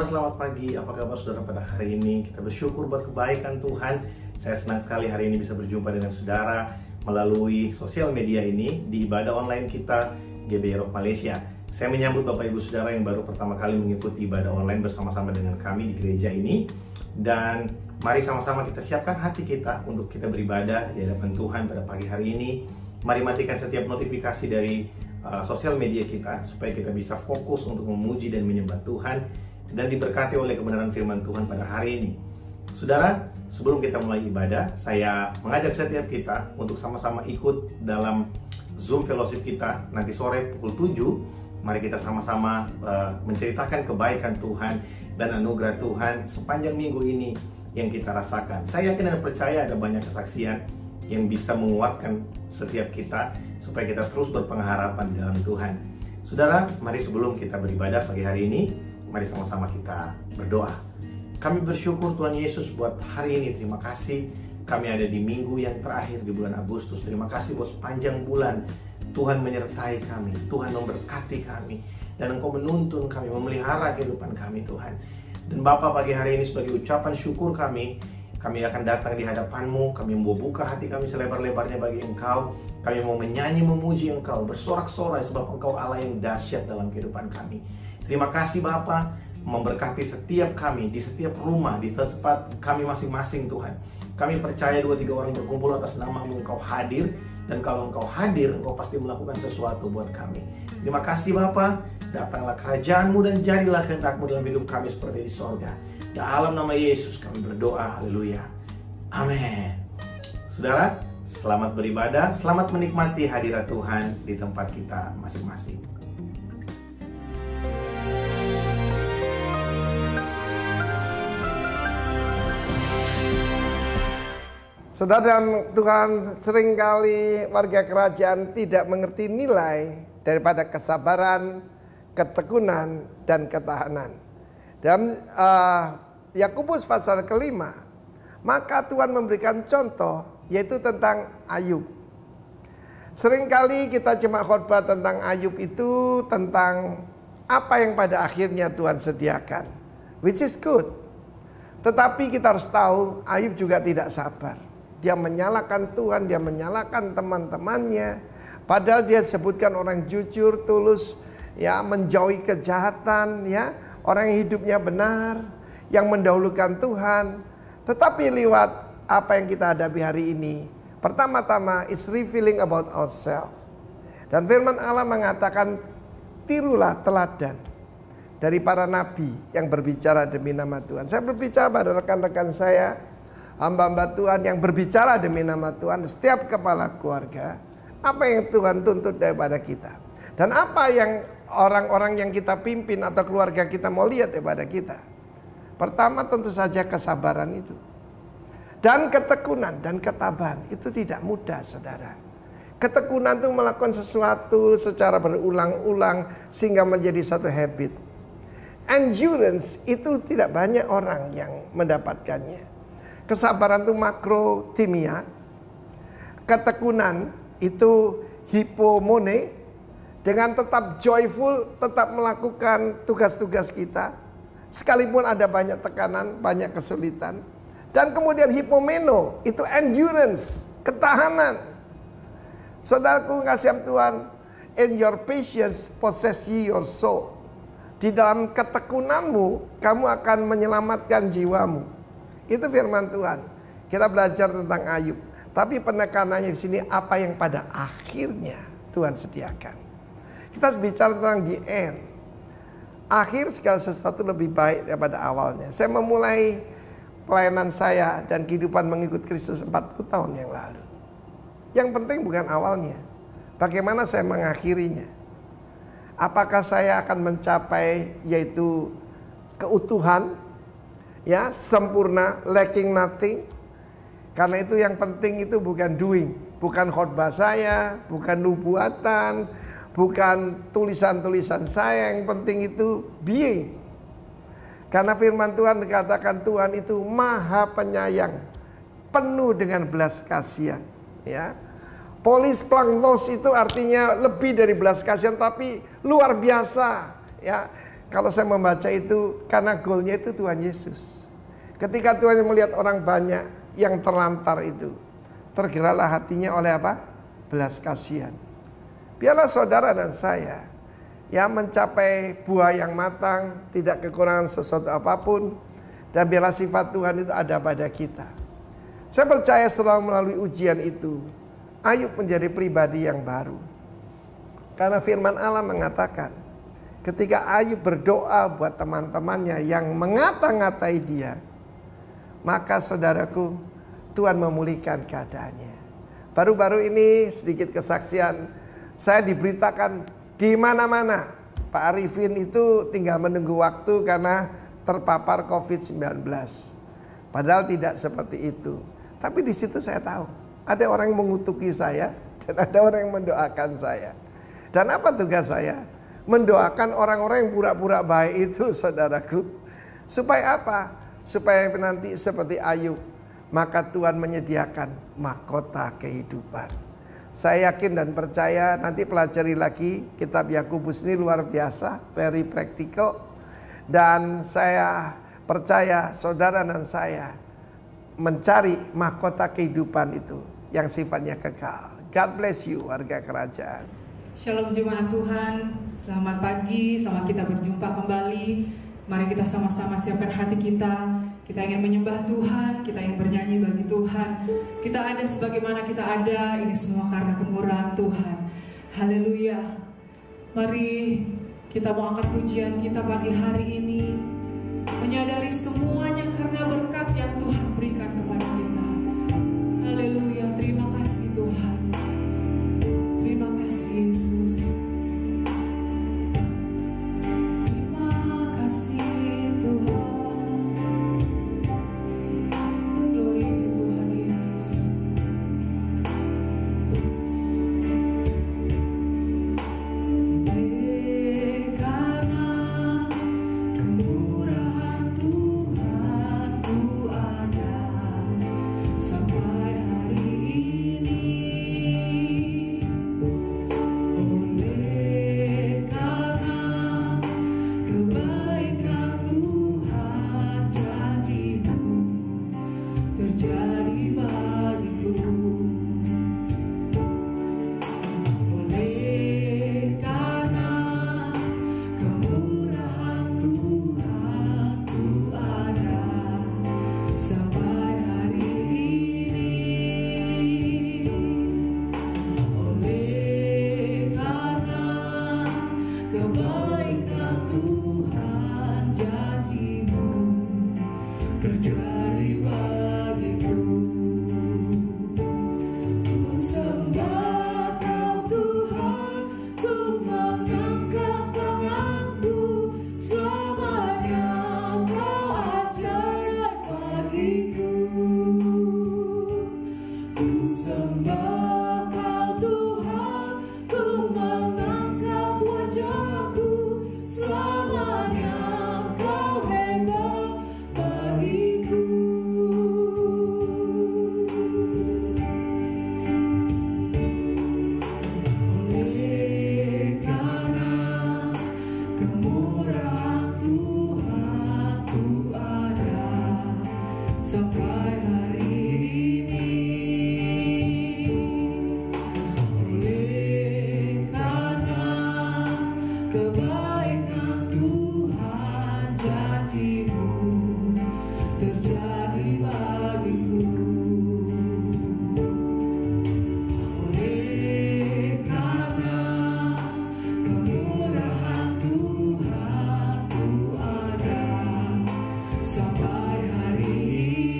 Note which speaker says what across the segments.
Speaker 1: selamat pagi. Apa kabar saudara pada hari ini? Kita bersyukur buat kebaikan Tuhan. Saya senang sekali hari ini bisa berjumpa dengan saudara melalui sosial media ini di ibadah online kita GBI Rock Malaysia. Saya menyambut Bapak Ibu Saudara yang baru pertama kali mengikuti ibadah online bersama-sama dengan kami di gereja ini. Dan mari sama-sama kita siapkan hati kita untuk kita beribadah di hadapan Tuhan pada pagi hari ini. Mari matikan setiap notifikasi dari sosial media kita supaya kita bisa fokus untuk memuji dan menyembah Tuhan dan diberkati oleh kebenaran firman Tuhan pada hari ini. Saudara, sebelum kita mulai ibadah, saya mengajak setiap kita untuk sama-sama ikut dalam Zoom fellowship kita nanti sore pukul 7. Mari kita sama-sama menceritakan kebaikan Tuhan dan anugerah Tuhan sepanjang minggu ini yang kita rasakan. Saya yakin dan percaya ada banyak kesaksian yang bisa menguatkan setiap kita supaya kita terus berpengharapan dalam Tuhan. Saudara, mari sebelum kita beribadah pagi hari ini, mari sama-sama kita berdoa. Kami bersyukur Tuhan Yesus buat hari ini. Terima kasih kami ada di minggu yang terakhir di bulan Agustus. Terima kasih buat sepanjang bulan Tuhan menyertai kami, Tuhan memberkati kami, dan Engkau menuntun kami, memelihara kehidupan kami Tuhan. Dan Bapa, pagi hari ini sebagai ucapan syukur kami akan datang di hadapan-Mu. Kami mau buka hati kami selebar-lebarnya bagi Engkau. Kami mau menyanyi, memuji Engkau, bersorak-sorai sebab Engkau Allah yang dahsyat dalam kehidupan kami. Terima kasih Bapa, memberkati setiap kami, di setiap rumah, di tempat kami masing-masing Tuhan. Kami percaya 2-3 orang berkumpul atas nama-Mu, Engkau hadir. Dan kalau Engkau hadir, Engkau pasti melakukan sesuatu buat kami. Terima kasih Bapa, datanglah kerajaan-Mu dan jadilah kehendak-Mu dalam hidup kami seperti di sorga. Dalam nama Yesus kami berdoa, haleluya, amin. Saudara, selamat beribadah, selamat menikmati hadirat Tuhan di tempat kita masing-masing.
Speaker 2: Saudara dan Tuhan, seringkali warga kerajaan tidak mengerti nilai daripada kesabaran, ketekunan, dan ketahanan. Dalam Yakobus pasal kelima, maka Tuhan memberikan contoh, yaitu tentang Ayub. Seringkali kita cuma khotbah tentang Ayub itu tentang apa yang pada akhirnya Tuhan sediakan, which is good. Tetapi kita harus tahu, Ayub juga tidak sabar. Dia menyalahkan Tuhan, dia menyalahkan teman-temannya. Padahal dia sebutkan orang jujur, tulus, ya, menjauhi kejahatan, ya, orang yang hidupnya benar, yang mendahulukan Tuhan. Tetapi lewat apa yang kita hadapi hari ini, pertama-tama is revealing about ourselves. Dan firman Allah mengatakan, tirulah teladan dari para nabi yang berbicara demi nama Tuhan. Saya berbicara pada rekan-rekan saya, hamba-hamba Tuhan yang berbicara demi nama Tuhan, setiap kepala keluarga, apa yang Tuhan tuntut daripada kita. Dan apa yang orang-orang yang kita pimpin atau keluarga kita mau lihat daripada kita. Pertama tentu saja kesabaran itu. Dan ketekunan dan ketabahan itu tidak mudah saudara. Ketekunan itu melakukan sesuatu secara berulang-ulang sehingga menjadi satu habit. Endurance itu tidak banyak orang yang mendapatkannya. Kesabaran itu makrotimia. Ketekunan itu hipomone. Dengan tetap joyful, tetap melakukan tugas-tugas kita. Sekalipun ada banyak tekanan, banyak kesulitan. Dan kemudian hipomeno, itu endurance, ketahanan. Saudaraku kasihan Tuhan, in your patience possess ye your soul. Di dalam ketekunanmu, kamu akan menyelamatkan jiwamu. Itu firman Tuhan. Kita belajar tentang Ayub. Tapi penekanannya di sini apa yang pada akhirnya Tuhan sediakan. Kita bicara tentang the end. Akhir segala sesuatu lebih baik daripada awalnya. Saya memulai pelayanan saya dan kehidupan mengikut Kristus 40 tahun yang lalu. Yang penting bukan awalnya. Bagaimana saya mengakhirinya. Apakah saya akan mencapai yaitu keutuhan, ya, sempurna, lacking nothing. Karena itu yang penting itu bukan doing, bukan khotbah saya, bukan nubuatan, bukan tulisan-tulisan saya, yang penting itu being. Karena firman Tuhan dikatakan Tuhan itu maha penyayang, penuh dengan belas kasihan, ya. Polis planktos itu artinya lebih dari belas kasihan, tapi luar biasa, ya. Kalau saya membaca itu, karena goalnya itu Tuhan Yesus. Ketika Tuhan melihat orang banyak yang terlantar itu, tergeraklah hatinya oleh apa? Belas kasihan. Biarlah saudara dan saya yang mencapai buah yang matang, tidak kekurangan sesuatu apapun, dan biarlah sifat Tuhan itu ada pada kita. Saya percaya setelah melalui ujian itu, Ayub menjadi pribadi yang baru. Karena firman Allah mengatakan, ketika Ayub berdoa buat teman-temannya yang mengata-ngatai dia, maka saudaraku, Tuhan memulihkan keadaannya. Baru-baru ini sedikit kesaksian, saya diberitakan di mana-mana Pak Arifin itu tinggal menunggu waktu karena terpapar COVID-19. Padahal tidak seperti itu. Tapi di situ saya tahu ada orang yang mengutuki saya dan ada orang yang mendoakan saya. Dan apa tugas saya? Mendoakan orang-orang yang pura-pura baik itu, saudaraku. Supaya apa? Supaya nanti seperti Ayub, maka Tuhan menyediakan mahkota kehidupan. Saya yakin dan percaya, nanti pelajari lagi kitab Yakobus ini luar biasa, very practical. Dan saya percaya saudara dan saya mencari mahkota kehidupan itu yang sifatnya kekal. God bless you, warga kerajaan.
Speaker 3: Shalom jemaat Tuhan, selamat pagi, selamat kita berjumpa kembali. Mari kita sama-sama siapkan hati kita. Kita ingin menyembah Tuhan, kita ingin bernyanyi bagi Tuhan. Kita ada sebagaimana kita ada, ini semua karena kemurahan Tuhan. Haleluya. Mari kita mau angkat pujian kita pagi hari ini, menyadari semuanya karena berkat yang Tuhan berikan kepada kita. Haleluya, terima kasih Tuhan. Terima kasih Yesus. Terima kasih Tuhan. Glory Tuhan Yesus. Karena kemurahan Tuhan ku ada sampai hari ini. Oleh karena kebaikan Tuhan, janji-Mu terjadi bagiku. Oleh karena kemurahan Tuhan ku ada sampai hari ini. Oleh karena kebaikan Tuhan, janji-Mu terjadi bagiku. Ku sembah Kau Tuhan, ku mengangkat tanganku, selamanya Kau ajaib bagiku. Ku sembah Kau Tuhan, ku mengangkat wajahku, selamanya Kau hebat bagiku. Oleh karena kemurahan Tuhan ku ada sampai hari ini. Oleh karena kebaikan Tuhan, janji-Mu terjadi bagiku. Oleh karena kemurahan Tuhan ku ada sampai hari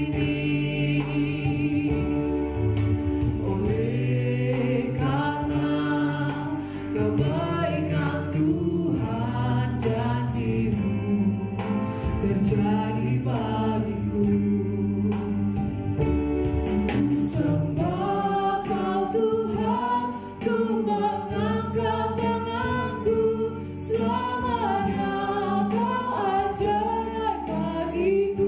Speaker 3: ini. Oleh karena kebaikan Tuhan, janji-Mu terjadi bagiku. Sembah Kau Tuhan, ku mengangkat tanganku, selamanya Kau ajaib bagiku.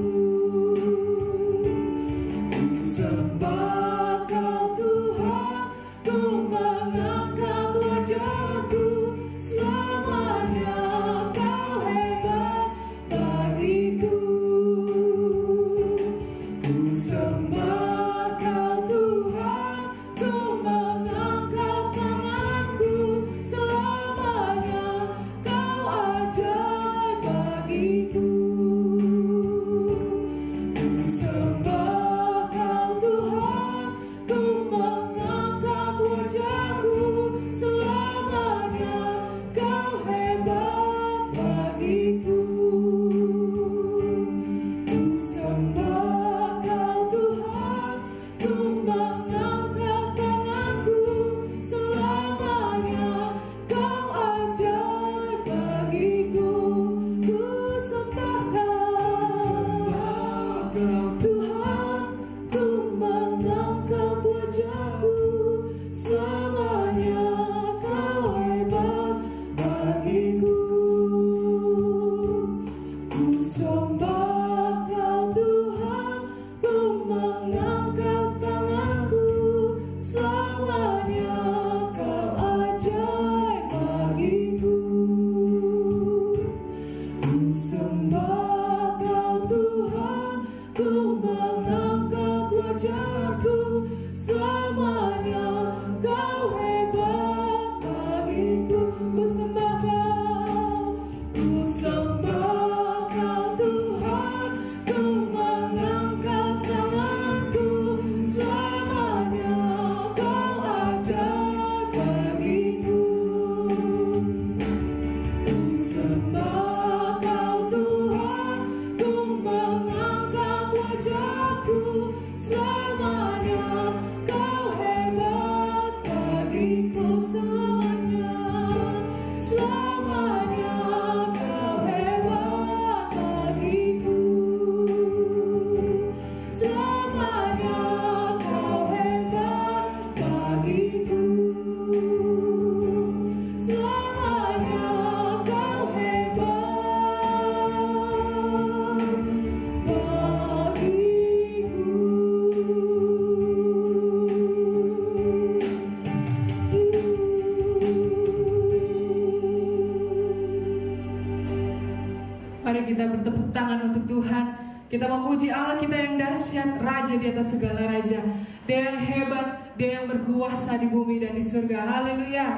Speaker 3: tangan untuk Tuhan. Kita memuji Allah kita yang dahsyat, Raja di atas segala raja. Dia yang hebat, Dia yang berkuasa di bumi dan di surga. Haleluya.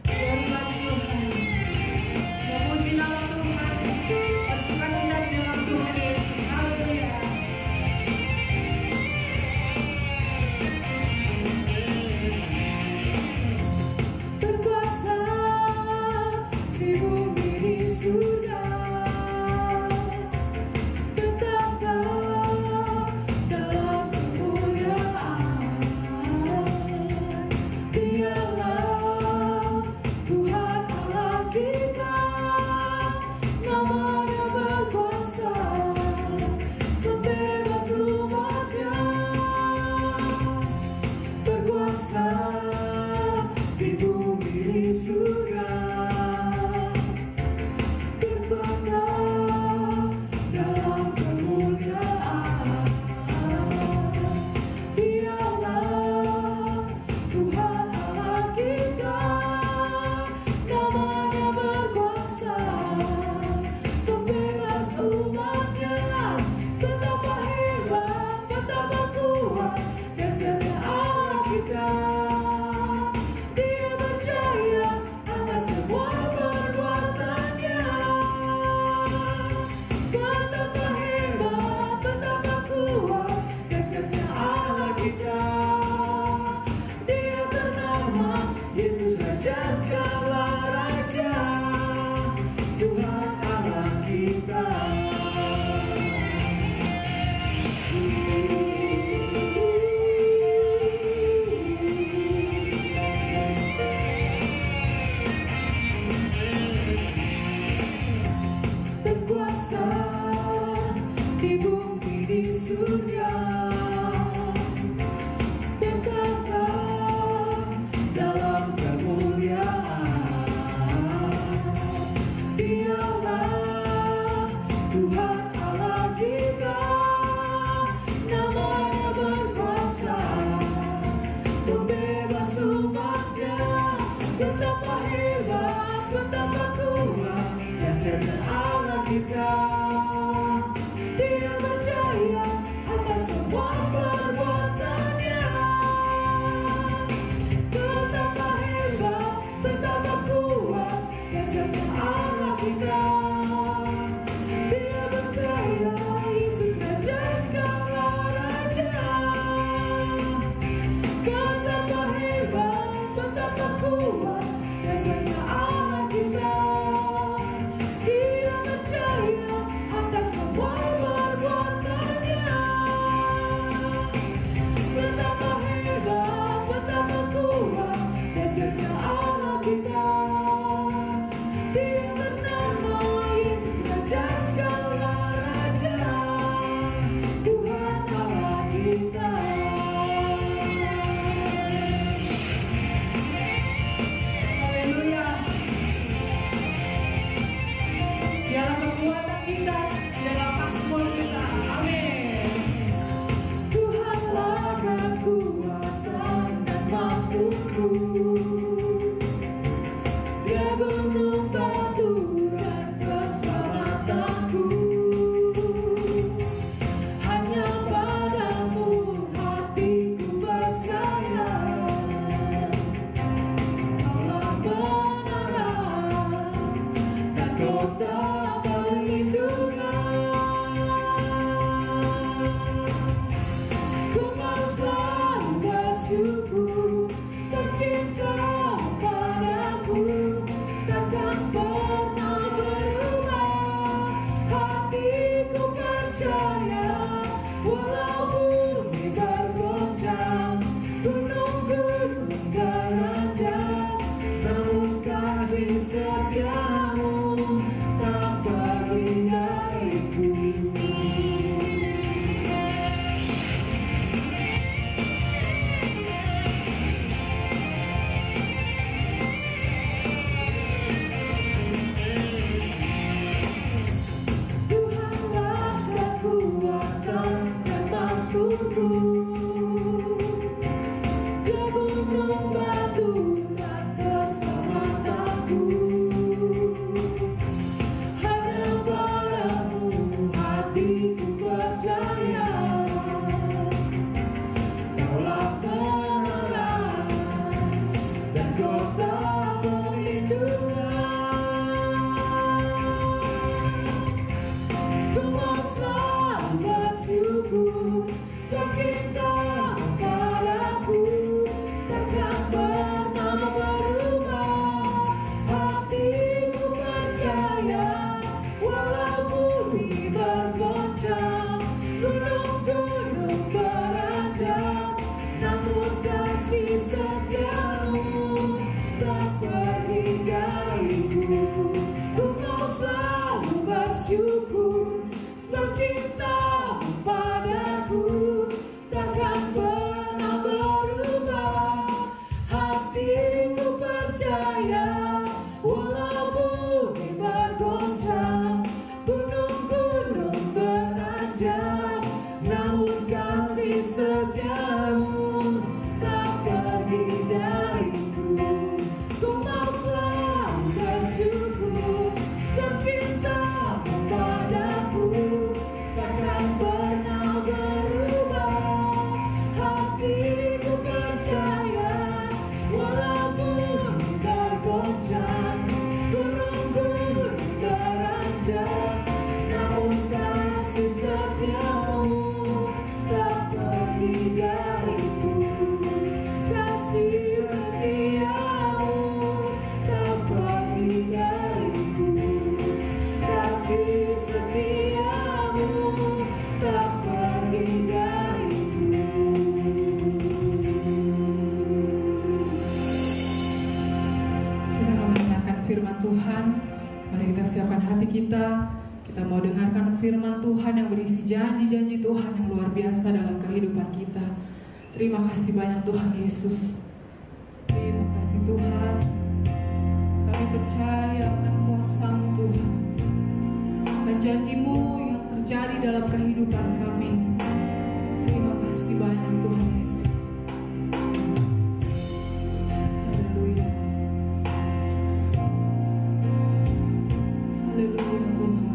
Speaker 3: Glory bagi Tuhan. Memuji nama Tuhan. Bersukacita di dalam Tuhan Yesus. Haleluya. Berkuasa di bumi di surga. Tuhan Allah Tuhan yang berisi janji-janji Tuhan yang luar biasa dalam kehidupan kita. Terima kasih banyak Tuhan Yesus. Terima kasih Tuhan. Kami percaya akan kuasa-Mu Tuhan, dan janji-Mu yang terjadi dalam kehidupan kami. Terima kasih banyak Tuhan Yesus. Haleluya. Haleluya Tuhan.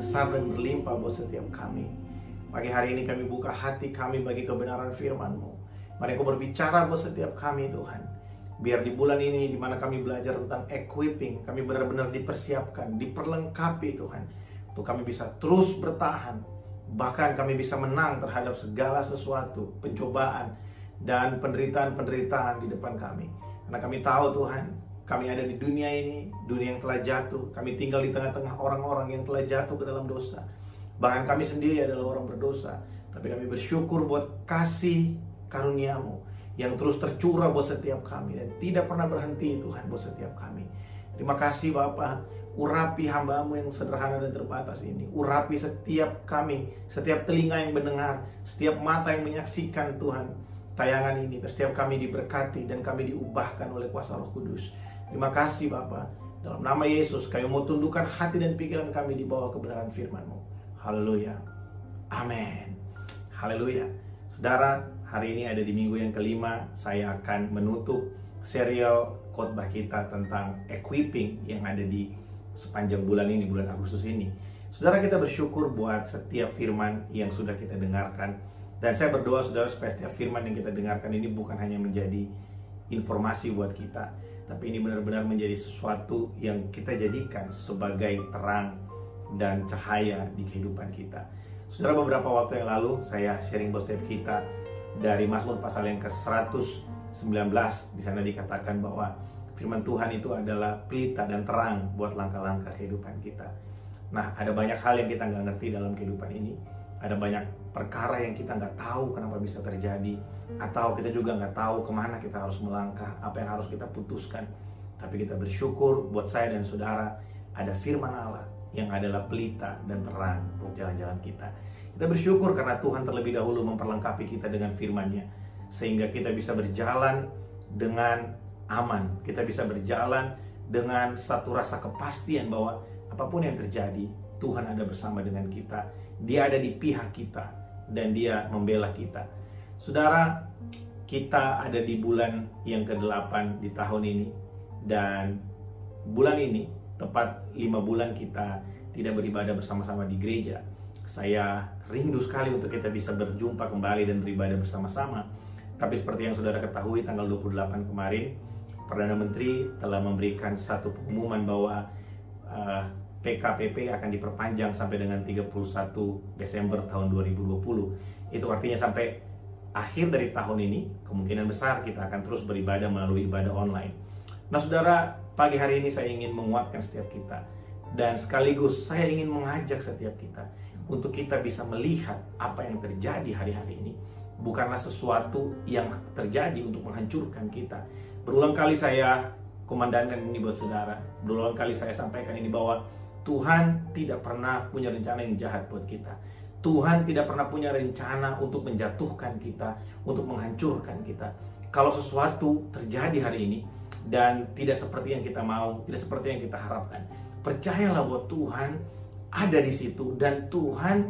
Speaker 1: besar dan berlimpah buat setiap kami. Pagi hari ini kami buka hati kami bagi kebenaran firman-Mu. Mari Kau berbicara buat setiap kami Tuhan. Biar di bulan ini di mana kami belajar tentang equipping, kami benar-benar dipersiapkan, diperlengkapi Tuhan, untuk kami bisa terus bertahan. Bahkan kami bisa menang terhadap segala sesuatu, pencobaan dan penderitaan-penderitaan di depan kami. Karena kami tahu Tuhan, kami ada di dunia ini, dunia yang telah jatuh. Kami tinggal di tengah-tengah orang-orang yang telah jatuh ke dalam dosa. Bahkan kami sendiri adalah orang berdosa. Tapi kami bersyukur buat kasih karunia-Mu yang terus tercurah buat setiap kami dan tidak pernah berhenti Tuhan buat setiap kami. Terima kasih Bapa, urapi hamba-Mu yang sederhana dan terbatas ini. Urapi setiap kami, setiap telinga yang mendengar, setiap mata yang menyaksikan Tuhan tayangan ini. Setiap kami diberkati dan kami diubahkan oleh kuasa Roh Kudus. Terima kasih Bapa. Dalam nama Yesus kami mau tundukkan hati dan pikiran kami di bawah kebenaran firman-Mu. Haleluya. Amin. Haleluya. Saudara, hari ini ada di minggu yang kelima, saya akan menutup serial khotbah kita tentang equipping yang ada di sepanjang bulan ini, bulan Agustus ini. Saudara, kita bersyukur buat setiap firman yang sudah kita dengarkan. Dan saya berdoa saudara supaya setiap firman yang kita dengarkan ini bukan hanya menjadi informasi buat kita, tapi ini benar-benar menjadi sesuatu yang kita jadikan sebagai terang dan cahaya di kehidupan kita. Saudara, beberapa waktu yang lalu saya sharing buat setiap kita dari Mazmur pasal yang ke-119. Di sana dikatakan bahwa firman Tuhan itu adalah pelita dan terang buat langkah-langkah kehidupan kita. Nah, ada banyak hal yang kita nggak ngerti dalam kehidupan ini. Ada banyak perkara yang kita nggak tahu kenapa bisa terjadi, atau kita juga nggak tahu kemana kita harus melangkah, apa yang harus kita putuskan. Tapi kita bersyukur buat saya dan saudara ada firman Allah yang adalah pelita dan terang buat jalan-jalan kita. Kita bersyukur karena Tuhan terlebih dahulu memperlengkapi kita dengan firman-Nya, sehingga kita bisa berjalan dengan aman. Kita bisa berjalan dengan satu rasa kepastian bahwa apapun yang terjadi, Tuhan ada bersama dengan kita. Dia ada di pihak kita dan Dia membela kita. Saudara, kita ada di bulan yang ke-8 di tahun ini. Dan bulan ini tepat 5 bulan kita tidak beribadah bersama-sama di gereja. Saya rindu sekali untuk kita bisa berjumpa kembali dan beribadah bersama-sama. Tapi seperti yang saudara ketahui, tanggal 28 kemarin Perdana Menteri telah memberikan satu pengumuman bahwa PKPP akan diperpanjang sampai dengan 31 Desember tahun 2020. Itu artinya sampai akhir dari tahun ini kemungkinan besar kita akan terus beribadah melalui ibadah online. Nah saudara, pagi hari ini saya ingin menguatkan setiap kita, dan sekaligus saya ingin mengajak setiap kita untuk kita bisa melihat apa yang terjadi hari-hari ini bukanlah sesuatu yang terjadi untuk menghancurkan kita. Berulang kali saya komandankan ini buat saudara, berulang kali saya sampaikan ini bahwa Tuhan tidak pernah punya rencana yang jahat buat kita. Tuhan tidak pernah punya rencana untuk menjatuhkan kita, untuk menghancurkan kita. Kalau sesuatu terjadi hari ini dan tidak seperti yang kita mau, tidak seperti yang kita harapkan, percayalah bahwa Tuhan ada di situ, dan Tuhan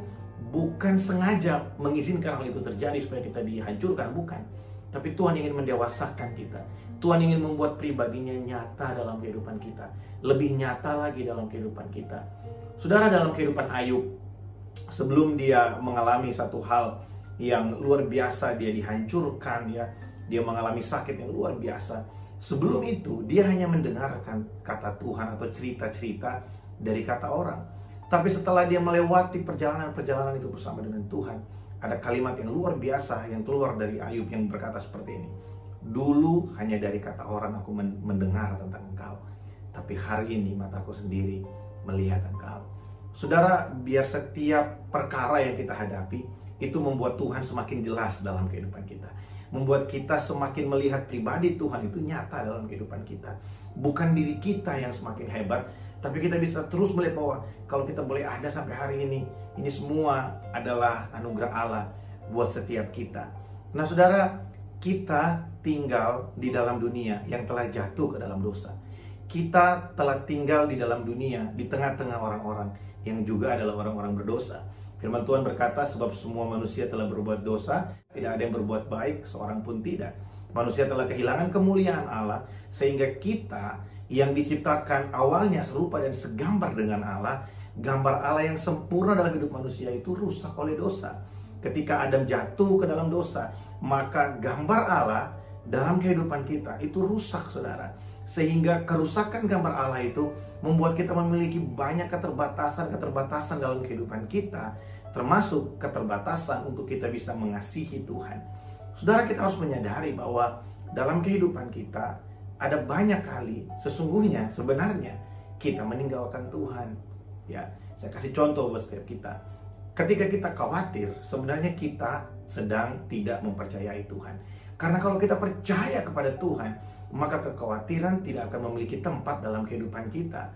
Speaker 1: bukan sengaja mengizinkan hal itu terjadi supaya kita dihancurkan, bukan. Tapi Tuhan ingin mendewasakan kita. Tuhan ingin membuat pribadinya nyata dalam kehidupan kita, lebih nyata lagi dalam kehidupan kita. Saudara, dalam kehidupan Ayub, sebelum dia mengalami satu hal yang luar biasa, dia dihancurkan, dia mengalami sakit yang luar biasa. Sebelum itu, dia hanya mendengarkan kata Tuhan atau cerita-cerita dari kata orang. Tapi setelah dia melewati perjalanan-perjalanan itu bersama dengan Tuhan, ada kalimat yang luar biasa yang keluar dari Ayub yang berkata seperti ini. Dulu hanya dari kata orang aku mendengar tentang engkau, tapi hari ini mataku sendiri melihat engkau. Saudara, biar setiap perkara yang kita hadapi itu membuat Tuhan semakin jelas dalam kehidupan kita, membuat kita semakin melihat pribadi Tuhan itu nyata dalam kehidupan kita. Bukan diri kita yang semakin hebat, tapi kita bisa terus melihat bahwa kalau kita boleh ada sampai hari ini semua adalah anugerah Allah buat setiap kita. Nah saudara, kita tinggal di dalam dunia yang telah jatuh ke dalam dosa. Kita telah tinggal di dalam dunia di tengah-tengah orang-orang yang juga adalah orang-orang berdosa. Firman Tuhan berkata, sebab semua manusia telah berbuat dosa, tidak ada yang berbuat baik, seorang pun tidak. Manusia telah kehilangan kemuliaan Allah, sehingga kita yang diciptakan awalnya serupa dan segambar dengan Allah, gambar Allah yang sempurna dalam hidup manusia itu rusak oleh dosa. Ketika Adam jatuh ke dalam dosa, maka gambar Allah dalam kehidupan kita itu rusak, saudara. Sehingga kerusakan gambar Allah itu membuat kita memiliki banyak keterbatasan dalam kehidupan kita, termasuk keterbatasan untuk kita bisa mengasihi Tuhan. Saudara, kita harus menyadari bahwa dalam kehidupan kita ada banyak kali sesungguhnya sebenarnya kita meninggalkan Tuhan. Ya, saya kasih contoh buat setiap kita. Ketika kita khawatir, sebenarnya kita sedang tidak mempercayai Tuhan. Karena kalau kita percaya kepada Tuhan, maka kekhawatiran tidak akan memiliki tempat dalam kehidupan kita.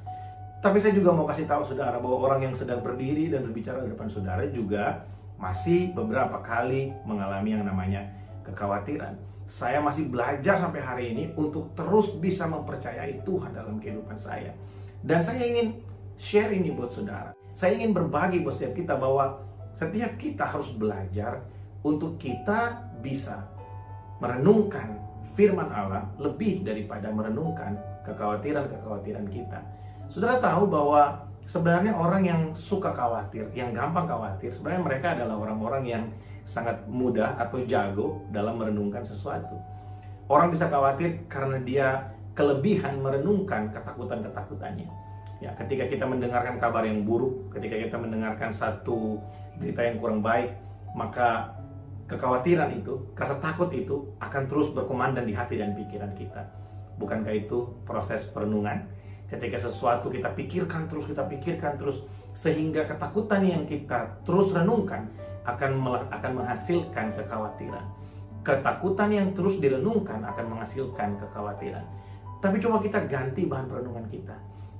Speaker 1: Tapi saya juga mau kasih tahu saudara bahwa orang yang sedang berdiri dan berbicara di depan saudara juga masih beberapa kali mengalami yang namanya kekhawatiran. Saya masih belajar sampai hari ini untuk terus bisa mempercayai Tuhan dalam kehidupan saya. Dan saya ingin share ini buat saudara. Saya ingin berbagi buat setiap kita bahwa setiap kita harus belajar untuk kita bisa merenungkan firman Allah lebih daripada merenungkan kekhawatiran-kekhawatiran kita. Saudara tahu bahwa sebenarnya orang yang suka khawatir, yang gampang khawatir, sebenarnya mereka adalah orang-orang yang sangat mudah atau jago dalam merenungkan sesuatu. Orang bisa khawatir karena dia kelebihan merenungkan ketakutan-ketakutannya. Ya, ketika kita mendengarkan kabar yang buruk, ketika kita mendengarkan satu berita yang kurang baik, maka kekhawatiran itu, rasa takut itu akan terus berkomandan di hati dan pikiran kita. Bukankah itu proses perenungan? Ketika sesuatu kita pikirkan terus, sehingga ketakutan yang kita terus renungkan akan menghasilkan kekhawatiran. Ketakutan yang terus direnungkan akan menghasilkan kekhawatiran. Tapi coba kita ganti bahan perenungan kita.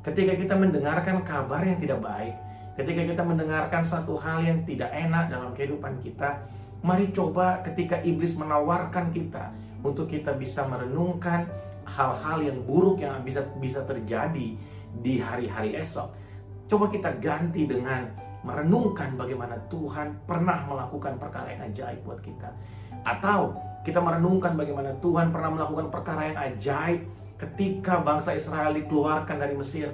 Speaker 1: Ketika kita mendengarkan kabar yang tidak baik, ketika kita mendengarkan satu hal yang tidak enak dalam kehidupan kita, mari coba ketika iblis menawarkan kita untuk kita bisa merenungkan hal-hal yang buruk yang bisa terjadi di hari-hari esok. Coba kita ganti dengan merenungkan bagaimana Tuhan pernah melakukan perkara yang ajaib buat kita. Atau kita merenungkan bagaimana Tuhan pernah melakukan perkara yang ajaib ketika bangsa Israel dikeluarkan dari Mesir.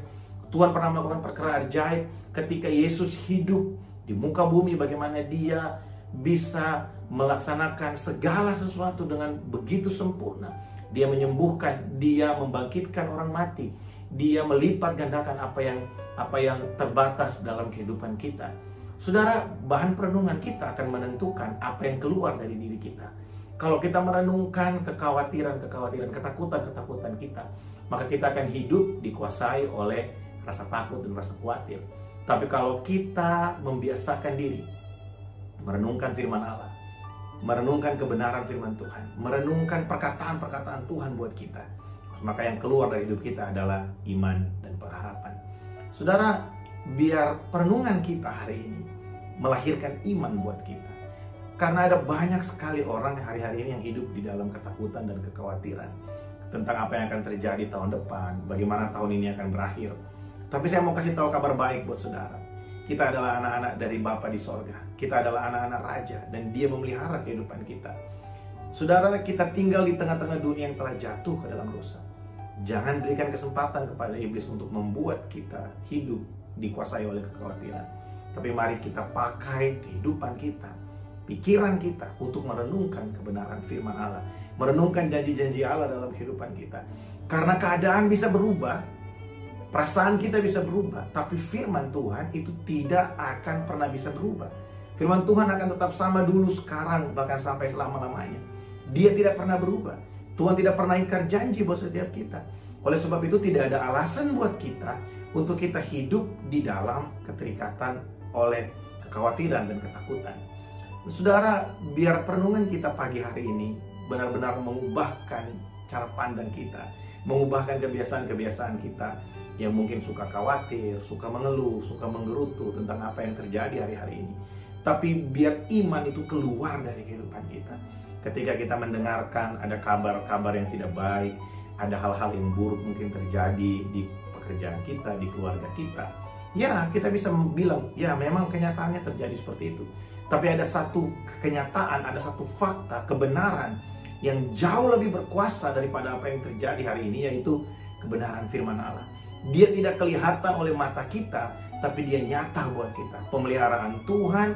Speaker 1: Tuhan pernah melakukan perkara ajaib ketika Yesus hidup di muka bumi, bagaimana dia bisa melaksanakan segala sesuatu dengan begitu sempurna. Dia menyembuhkan, dia membangkitkan orang mati, dia melipat gandakan apa yang terbatas dalam kehidupan kita. Saudara, bahan perenungan kita akan menentukan apa yang keluar dari diri kita. Kalau kita merenungkan kekhawatiran, ketakutan kita, maka kita akan hidup dikuasai oleh rasa takut dan rasa khawatir. Tapi kalau kita membiasakan diri merenungkan firman Allah, merenungkan kebenaran firman Tuhan, merenungkan perkataan-perkataan Tuhan buat kita, maka yang keluar dari hidup kita adalah iman dan pengharapan. Saudara, biar perenungan kita hari ini melahirkan iman buat kita. Karena ada banyak sekali orang hari-hari ini yang hidup di dalam ketakutan dan kekhawatiran tentang apa yang akan terjadi tahun depan, bagaimana tahun ini akan berakhir. Tapi saya mau kasih tahu kabar baik buat saudara. Kita adalah anak-anak dari Bapa di sorga. Kita adalah anak-anak Raja dan Dia memelihara kehidupan kita. Saudara, kita tinggal di tengah-tengah dunia yang telah jatuh ke dalam dosa. Jangan berikan kesempatan kepada iblis untuk membuat kita hidup dikuasai oleh kekhawatiran. Tapi mari kita pakai kehidupan kita, pikiran kita untuk merenungkan kebenaran firman Allah, merenungkan janji-janji Allah dalam kehidupan kita. Karena keadaan bisa berubah, perasaan kita bisa berubah, tapi firman Tuhan itu tidak akan pernah bisa berubah. Firman Tuhan akan tetap sama dulu, sekarang, bahkan sampai selama-lamanya. Dia tidak pernah berubah. Tuhan tidak pernah ingkar janji buat setiap kita. Oleh sebab itu tidak ada alasan buat kita untuk kita hidup di dalam keterikatan oleh kekhawatiran dan ketakutan. Saudara, biar perenungan kita pagi hari ini benar-benar mengubahkan cara pandang kita, mengubahkan kebiasaan-kebiasaan kita yang mungkin suka khawatir, suka mengeluh, suka menggerutu tentang apa yang terjadi hari-hari ini. Tapi biar iman itu keluar dari kehidupan kita. Ketika kita mendengarkan ada kabar-kabar yang tidak baik, ada hal-hal yang buruk mungkin terjadi di pekerjaan kita, di keluarga kita, ya kita bisa bilang, ya memang kenyataannya terjadi seperti itu. Tapi ada satu kenyataan, ada satu fakta, kebenaran yang jauh lebih berkuasa daripada apa yang terjadi hari ini, yaitu kebenaran firman Allah. Dia tidak kelihatan oleh mata kita, tapi dia nyata buat kita. Pemeliharaan Tuhan,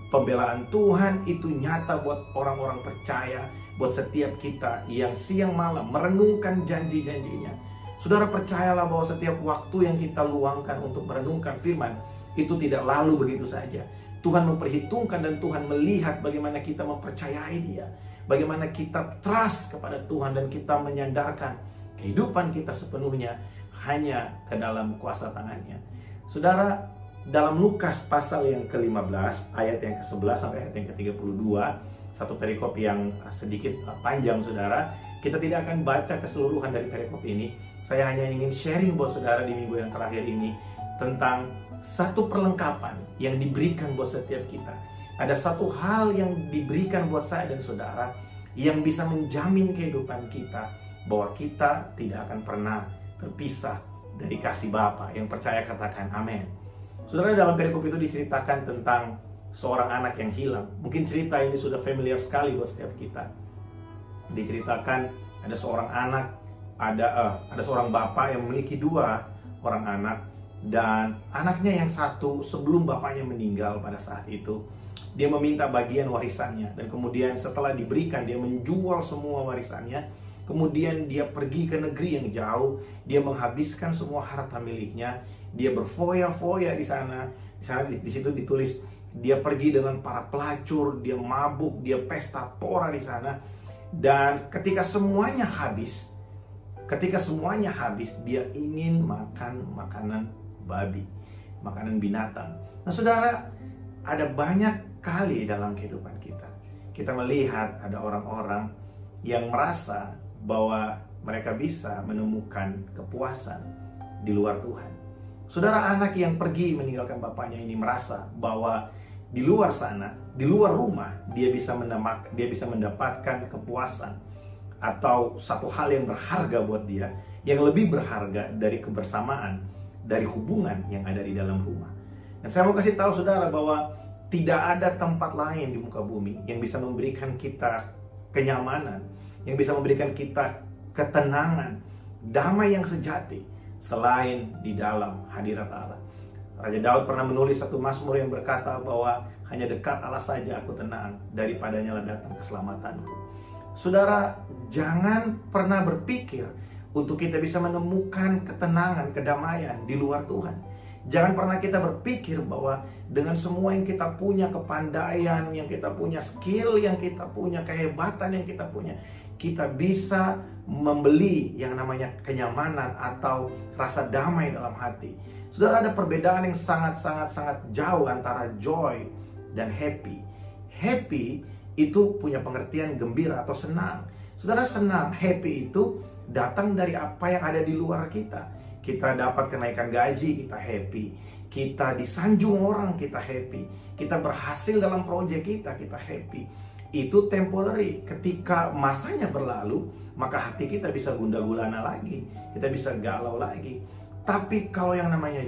Speaker 1: pembelaan Tuhan itu nyata buat orang-orang percaya, buat setiap kita yang siang malam merenungkan janji-janjinya. Saudara, percayalah bahwa setiap waktu yang kita luangkan untuk merenungkan firman itu tidak lalu begitu saja. Tuhan memperhitungkan dan Tuhan melihat bagaimana kita mempercayai Dia, bagaimana kita trust kepada Tuhan dan kita menyandarkan kehidupan kita sepenuhnya hanya ke dalam kuasa tangannya. Saudara, dalam Lukas pasal yang ke-15 ayat yang ke-11 sampai ayat yang ke-32, satu perikop yang sedikit panjang saudara. Kita tidak akan baca keseluruhan dari perikop ini. Saya hanya ingin sharing buat saudara di minggu yang terakhir ini tentang satu perlengkapan yang diberikan buat setiap kita. Ada satu hal yang diberikan buat saya dan saudara yang bisa menjamin kehidupan kita, bahwa kita tidak akan pernah terpisah dari kasih Bapa. Yang percaya katakan amin. Saudara, dalam perikop itu diceritakan tentang seorang anak yang hilang. Mungkin cerita ini sudah familiar sekali buat setiap kita. Diceritakan ada seorang anak, ada seorang bapak yang memiliki 2 orang anak, dan anaknya yang satu sebelum bapaknya meninggal pada saat itu, dia meminta bagian warisannya, dan kemudian setelah diberikan dia menjual semua warisannya. Kemudian dia pergi ke negeri yang jauh, dia menghabiskan semua harta miliknya, dia berfoya-foya di sana. Di situ ditulis dia pergi dengan para pelacur, dia mabuk, dia pesta pora di sana. Dan ketika semuanya habis, dia ingin makan makanan babi, makanan binatang. Nah saudara, ada banyak kali dalam kehidupan kita melihat ada orang-orang yang merasa bahwa mereka bisa menemukan kepuasan di luar Tuhan. Saudara, anak yang pergi meninggalkan bapaknya ini merasa bahwa di luar sana, di luar rumah, dia bisa mendapatkan kepuasan atau satu hal yang berharga buat dia, yang lebih berharga dari kebersamaan, dari hubungan yang ada di dalam rumah. Dan saya mau kasih tahu saudara bahwa tidak ada tempat lain di muka bumi yang bisa memberikan kita kenyamanan, yang bisa memberikan kita ketenangan, damai yang sejati selain di dalam hadirat Allah. Raja Daud pernah menulis satu mazmur yang berkata bahwa hanya dekat Allah saja aku tenang, daripadanya lah datang keselamatanku. Saudara, jangan pernah berpikir untuk kita bisa menemukan ketenangan, kedamaian di luar Tuhan. Jangan pernah kita berpikir bahwa dengan semua yang kita punya, kepandaian yang kita punya, skill yang kita punya, kehebatan yang kita punya, kita bisa membeli yang namanya kenyamanan atau rasa damai dalam hati. Saudara, ada perbedaan yang sangat jauh antara joy dan happy. Happy itu punya pengertian gembira atau senang. Saudara, senang, happy itu datang dari apa yang ada di luar kita. Kita dapat kenaikan gaji, kita happy. Kita disanjung orang, kita happy. Kita berhasil dalam proyek kita happy. Itu temporary. Ketika masanya berlalu, maka hati kita bisa gundah gulana lagi. Kita bisa galau lagi. Tapi kalau yang namanya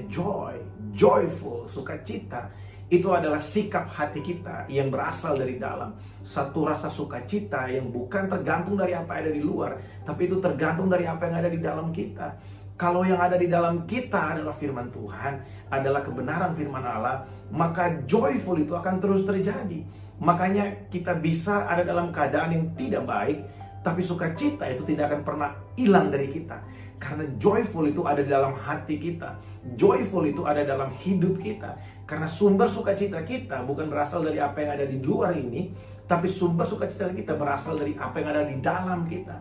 Speaker 1: joyful, sukacita, itu adalah sikap hati kita yang berasal dari dalam. Satu rasa sukacita yang bukan tergantung dari apa yang ada di luar, tapi itu tergantung dari apa yang ada di dalam kita. Kalau yang ada di dalam kita adalah firman Tuhan, adalah kebenaran firman Allah, maka joyful itu akan terus terjadi. Makanya kita bisa ada dalam keadaan yang tidak baik, tapi sukacita itu tidak akan pernah hilang dari kita. Karena joyful itu ada di dalam hati kita. Joyful itu ada dalam hidup kita. Karena sumber sukacita kita bukan berasal dari apa yang ada di luar ini, tapi sumber sukacita kita berasal dari apa yang ada di dalam kita.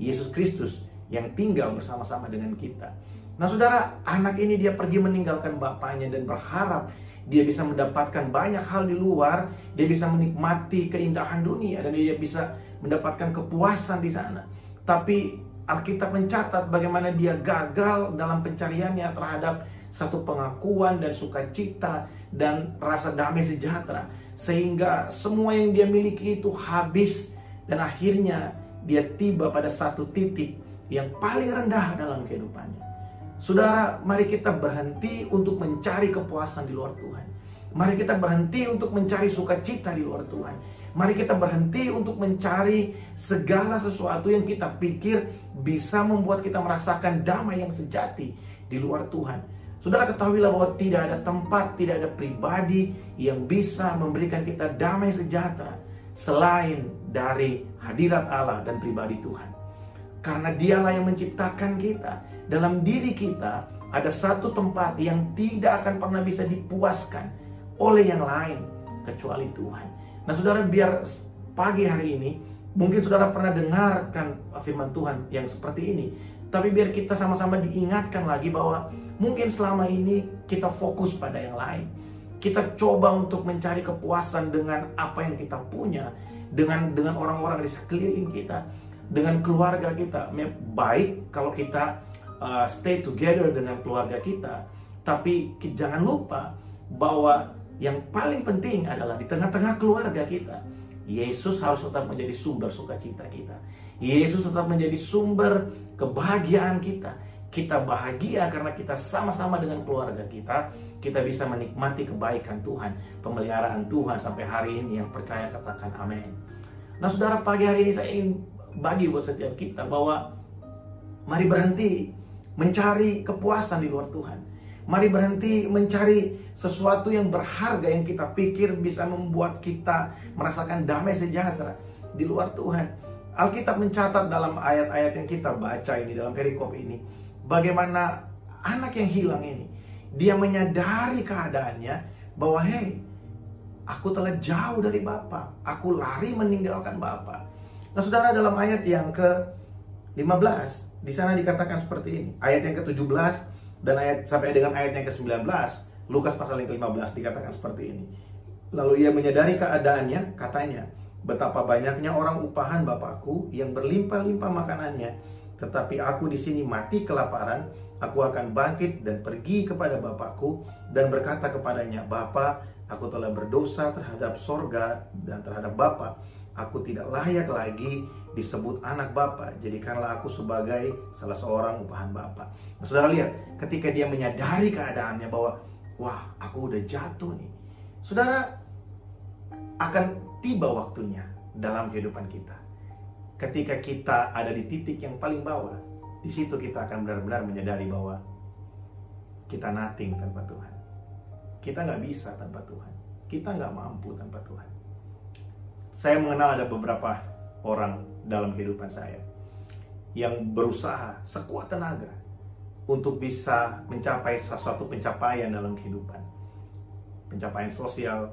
Speaker 1: Yesus Kristus yang tinggal bersama-sama dengan kita. Nah saudara, anak ini dia pergi meninggalkan bapaknya dan berharap dia bisa mendapatkan banyak hal di luar. Dia bisa menikmati keindahan dunia dan dia bisa mendapatkan kepuasan di sana. Tapi Alkitab mencatat bagaimana dia gagal dalam pencariannya terhadap satu pengakuan dan sukacita dan rasa damai sejahtera. Sehingga semua yang dia miliki itu habis dan akhirnya dia tiba pada satu titik yang paling rendah dalam kehidupannya. Saudara, mari kita berhenti untuk mencari kepuasan di luar Tuhan. Mari kita berhenti untuk mencari sukacita di luar Tuhan. Mari kita berhenti untuk mencari segala sesuatu yang kita pikir bisa membuat kita merasakan damai yang sejati, di luar Tuhan. Saudara ketahuilah bahwa tidak ada tempat, tidak ada pribadi yang bisa memberikan kita damai sejahtera selain dari hadirat Allah dan pribadi Tuhan. Karena Dialah yang menciptakan kita. Dalam diri kita ada satu tempat yang tidak akan pernah bisa dipuaskan oleh yang lain kecuali Tuhan. Nah saudara, biar pagi hari ini mungkin saudara pernah dengarkan firman Tuhan yang seperti ini, tapi biar kita sama-sama diingatkan lagi bahwa mungkin selama ini kita fokus pada yang lain. Kita coba untuk mencari kepuasan dengan apa yang kita punya, dengan orang-orang di sekeliling kita, dengan keluarga kita. Baik kalau kita stay together dengan keluarga kita, tapi jangan lupa bahwa yang paling penting adalah di tengah-tengah keluarga kita, Yesus harus tetap menjadi sumber sukacita kita. Yesus tetap menjadi sumber kebahagiaan kita. Kita bahagia karena kita sama-sama dengan keluarga kita. Kita bisa menikmati kebaikan Tuhan, pemeliharaan Tuhan sampai hari ini. Yang percaya katakan amin. Nah saudara, pagi hari ini saya ingin bagi buat setiap kita bahwa mari berhenti mencari kepuasan di luar Tuhan. Mari berhenti mencari sesuatu yang berharga yang kita pikir bisa membuat kita merasakan damai sejahtera di luar Tuhan. Alkitab mencatat dalam ayat-ayat yang kita baca ini, dalam perikop ini, bagaimana anak yang hilang ini, dia menyadari keadaannya bahwa hey, aku telah jauh dari Bapa, aku lari meninggalkan Bapa. Nah saudara, dalam ayat yang ke-15 di sana dikatakan seperti ini. Ayat yang ke-17 dan ayat sampai dengan ayat yang ke-19, Lukas pasal yang ke-15 dikatakan seperti ini. Lalu ia menyadari keadaannya, katanya, betapa banyaknya orang upahan Bapakku yang berlimpah-limpah makanannya, tetapi aku di sini mati kelaparan. Aku akan bangkit dan pergi kepada Bapakku dan berkata kepadanya, Bapa, aku telah berdosa terhadap sorga dan terhadap Bapa. Aku tidak layak lagi disebut anak Bapa. Jadikanlah aku sebagai salah seorang upahan Bapa. Nah, saudara lihat, ketika dia menyadari keadaannya bahwa wah, aku udah jatuh nih. Saudara, akan tiba waktunya dalam kehidupan kita. Ketika kita ada di titik yang paling bawah, di situ kita akan benar-benar menyadari bahwa kita nothing tanpa Tuhan. Kita nggak bisa tanpa Tuhan. Kita nggak mampu tanpa Tuhan. Saya mengenal ada beberapa orang dalam kehidupan saya yang berusaha sekuat tenaga untuk bisa mencapai sesuatu pencapaian dalam kehidupan. Pencapaian sosial,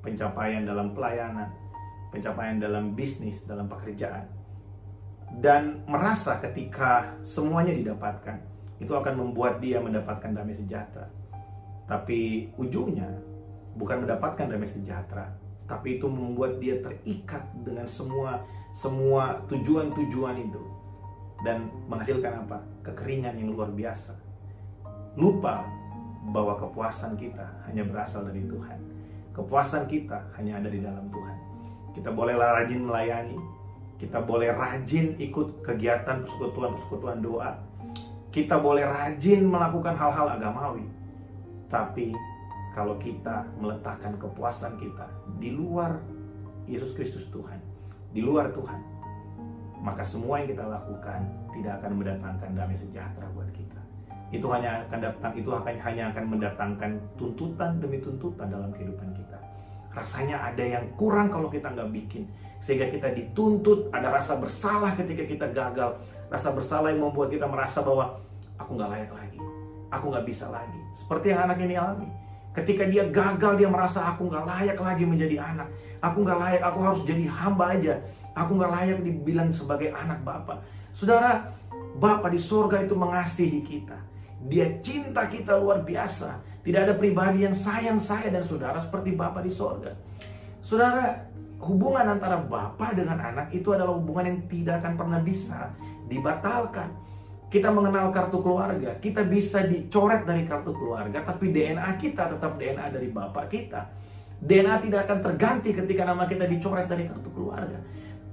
Speaker 1: pencapaian dalam pelayanan, pencapaian dalam bisnis, dalam pekerjaan. Dan merasa ketika semuanya didapatkan, itu akan membuat dia mendapatkan damai sejahtera. Tapi ujungnya bukan mendapatkan damai sejahtera, tapi itu membuat dia terikat dengan semua tujuan-tujuan itu. Dan menghasilkan apa? Kekeringan yang luar biasa. Lupa bahwa kepuasan kita hanya berasal dari Tuhan. Kepuasan kita hanya ada di dalam Tuhan. Kita boleh rajin melayani, kita boleh rajin ikut kegiatan persekutuan doa, kita boleh rajin melakukan hal-hal agamawi. Tapi kalau kita meletakkan kepuasan kita di luar Yesus Kristus Tuhan, di luar Tuhan, maka semua yang kita lakukan tidak akan mendatangkan damai sejahtera buat kita. Itu hanya akan mendatangkan tuntutan demi tuntutan dalam kehidupan kita. Rasanya ada yang kurang kalau kita nggak bikin, sehingga kita dituntut. Ada rasa bersalah ketika kita gagal, rasa bersalah yang membuat kita merasa bahwa aku nggak layak lagi, aku nggak bisa lagi. Seperti yang anak ini alami. Ketika dia gagal, dia merasa aku nggak layak lagi menjadi anak. Aku nggak layak, aku harus jadi hamba aja. Aku nggak layak dibilang sebagai anak Bapa. Saudara, Bapa di sorga itu mengasihi kita. Dia cinta kita luar biasa. Tidak ada pribadi yang sayang saya dan saudara seperti Bapa di sorga. Saudara, hubungan antara Bapa dengan anak itu adalah hubungan yang tidak akan pernah bisa dibatalkan. Kita mengenal kartu keluarga, kita bisa dicoret dari kartu keluarga, tapi DNA kita tetap DNA dari Bapa kita. DNA tidak akan terganti ketika nama kita dicoret dari kartu keluarga.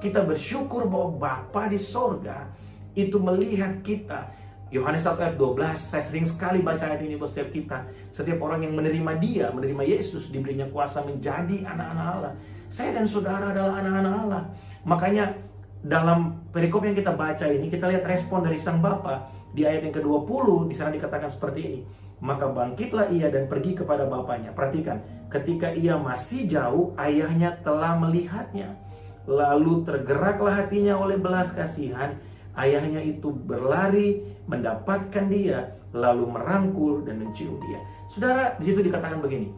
Speaker 1: Kita bersyukur bahwa Bapa di sorga itu melihat kita. Yohanes 1 ayat 12, saya sering sekali baca ayat ini buat setiap kita. Setiap orang yang menerima dia, menerima Yesus, diberinya kuasa menjadi anak-anak Allah. Saya dan saudara adalah anak-anak Allah. Makanya dalam perikop yang kita baca ini, kita lihat respon dari sang bapa di ayat yang ke-20. Di sana dikatakan seperti ini. Maka bangkitlah ia dan pergi kepada bapaknya. Perhatikan, ketika ia masih jauh, ayahnya telah melihatnya. Lalu tergeraklah hatinya oleh belas kasihan. Ayahnya itu berlari mendapatkan dia, lalu merangkul dan mencium dia. Saudara, di situ dikatakan begini.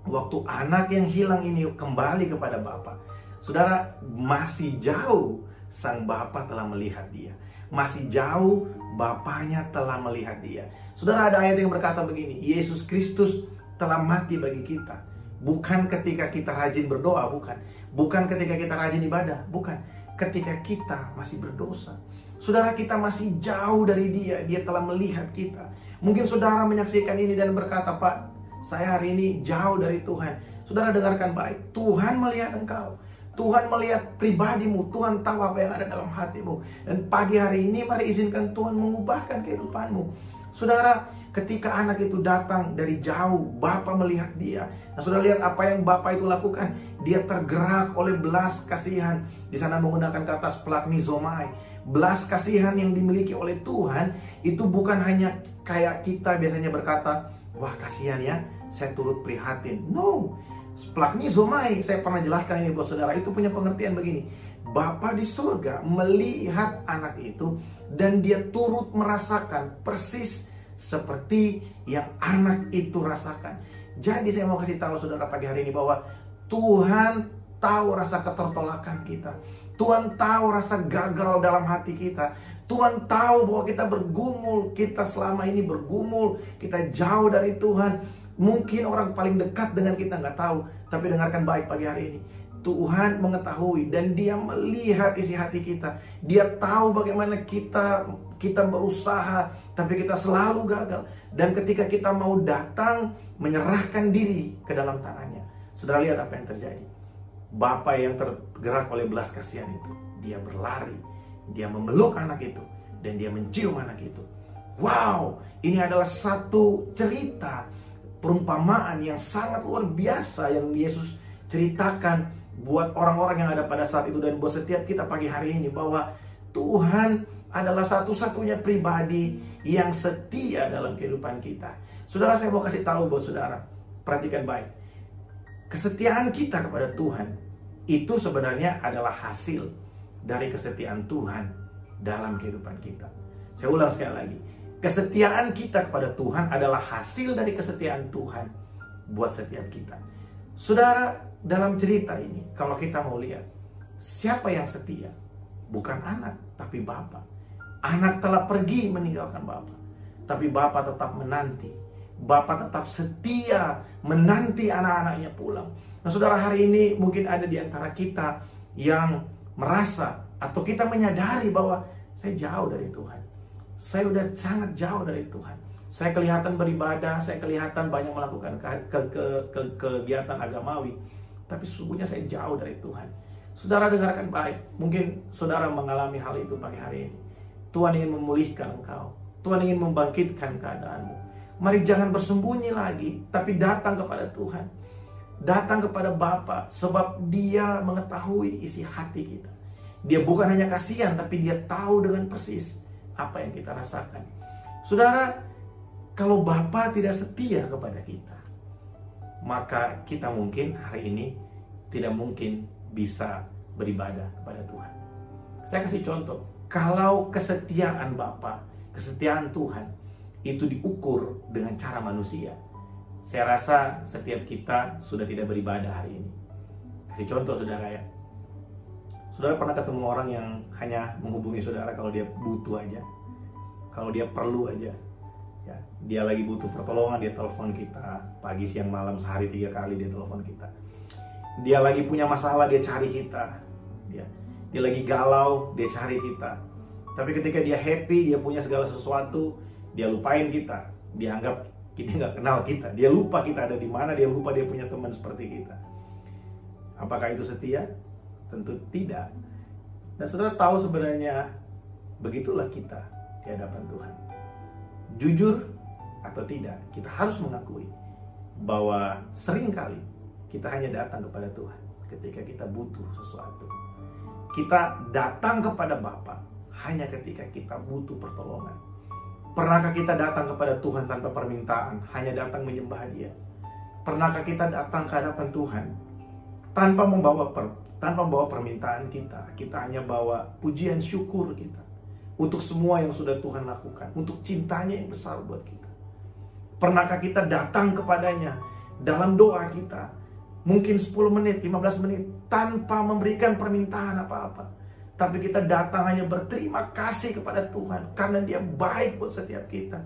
Speaker 1: Waktu anak yang hilang ini kembali kepada bapa, saudara, masih jauh sang bapa telah melihat dia. Masih jauh bapaknya telah melihat dia. Saudara, ada ayat yang berkata begini, Yesus Kristus telah mati bagi kita. Bukan ketika kita rajin berdoa, bukan. Bukan ketika kita rajin ibadah, bukan. Ketika kita masih berdosa. Saudara, kita masih jauh dari dia. Dia telah melihat kita. Mungkin saudara menyaksikan ini dan berkata, Pak, saya hari ini jauh dari Tuhan. Saudara, dengarkan baik. Tuhan melihat engkau. Tuhan melihat pribadimu. Tuhan tahu apa yang ada dalam hatimu. Dan pagi hari ini mari izinkan Tuhan mengubahkan kehidupanmu. Saudara, ketika anak itu datang dari jauh, Bapa melihat dia. Nah, saudara lihat apa yang Bapa itu lakukan. Dia tergerak oleh belas kasihan. Di sana menggunakan kata splagmizomai. Belas kasihan yang dimiliki oleh Tuhan itu bukan hanya kayak kita biasanya berkata, wah kasihan ya, saya turut prihatin. No, splagmizomai, saya pernah jelaskan ini buat saudara, itu punya pengertian begini. Bapa di surga melihat anak itu dan dia turut merasakan persis seperti yang anak itu rasakan. Jadi saya mau kasih tahu saudara pagi hari ini bahwa Tuhan tahu rasa ketertolakan kita. Tuhan tahu rasa gagal dalam hati kita. Tuhan tahu bahwa kita bergumul, kita selama ini bergumul, kita jauh dari Tuhan. Mungkin orang paling dekat dengan kita nggak tahu, tapi dengarkan baik pagi hari ini. Tuhan mengetahui dan dia melihat isi hati kita. Dia tahu bagaimana kita berusaha, tapi kita selalu gagal. Dan ketika kita mau datang, menyerahkan diri ke dalam tangannya. Saudara lihat apa yang terjadi. Bapa yang tergerak oleh belas kasihan itu, dia berlari, dia memeluk anak itu, dan dia mencium anak itu. Wow, ini adalah satu cerita perumpamaan yang sangat luar biasa yang Yesus ceritakan buat orang-orang yang ada pada saat itu dan buat setiap kita pagi hari ini, bahwa Tuhan adalah satu-satunya pribadi yang setia dalam kehidupan kita. Saudara, saya mau kasih tahu buat saudara, perhatikan baik. Kesetiaan kita kepada Tuhan itu sebenarnya adalah hasil dari kesetiaan Tuhan dalam kehidupan kita. Saya ulang sekali lagi. Kesetiaan kita kepada Tuhan adalah hasil dari kesetiaan Tuhan buat setiap kita. Saudara, dalam cerita ini, kalau kita mau lihat, siapa yang setia? Bukan anak, tapi Bapa. Anak telah pergi meninggalkan Bapa, tapi Bapa tetap menanti. Bapa tetap setia menanti anak-anaknya pulang. Nah saudara, hari ini mungkin ada di antara kita yang merasa atau kita menyadari bahwa saya jauh dari Tuhan. Saya udah sangat jauh dari Tuhan. Saya kelihatan beribadah, saya kelihatan banyak melakukan kegiatan agamawi, tapi sesungguhnya saya jauh dari Tuhan. Saudara, dengarkan baik. Mungkin saudara mengalami hal itu pagi hari ini. Tuhan ingin memulihkan engkau. Tuhan ingin membangkitkan keadaanmu. Mari jangan bersembunyi lagi, tapi datang kepada Tuhan. Datang kepada Bapa, sebab Dia mengetahui isi hati kita. Dia bukan hanya kasihan, tapi Dia tahu dengan persis apa yang kita rasakan. Saudara, kalau Bapa tidak setia kepada kita, maka kita mungkin hari ini tidak mungkin bisa beribadah kepada Tuhan. Saya kasih contoh, kalau kesetiaan Bapa, kesetiaan Tuhan itu diukur dengan cara manusia, saya rasa setiap kita sudah tidak beribadah hari ini. Kasih contoh saudara ya. Saudara pernah ketemu orang yang hanya menghubungi saudara kalau dia butuh aja, kalau dia perlu aja. Ya, dia lagi butuh pertolongan, dia telepon kita pagi, siang, malam, sehari 3 kali dia telepon kita. Dia lagi punya masalah, dia cari kita. Dia lagi galau, dia cari kita. Tapi ketika dia happy, dia punya segala sesuatu, dia lupain kita. Dia anggap kita nggak kenal kita. Dia lupa kita ada di mana. Dia lupa dia punya teman seperti kita. Apakah itu setia? Tentu tidak. Dan saudara tahu sebenarnya begitulah kita di hadapan Tuhan. Jujur atau tidak, kita harus mengakui bahwa seringkali kita hanya datang kepada Tuhan ketika kita butuh sesuatu. kita datang kepada Bapa hanya ketika kita butuh pertolongan? Pernahkah kita datang kepada Tuhan tanpa permintaan, hanya datang menyembah Dia? Pernahkah kita datang ke hadapan Tuhan tanpa membawa permintaan kita? Kita hanya bawa pujian syukur kita untuk semua yang sudah Tuhan lakukan, untuk cintanya yang besar buat kita. Pernahkah kita datang kepadanya dalam doa kita, mungkin 10 menit, 15 menit, tanpa memberikan permintaan apa-apa, tapi kita datang hanya berterima kasih kepada Tuhan karena Dia baik buat setiap kita.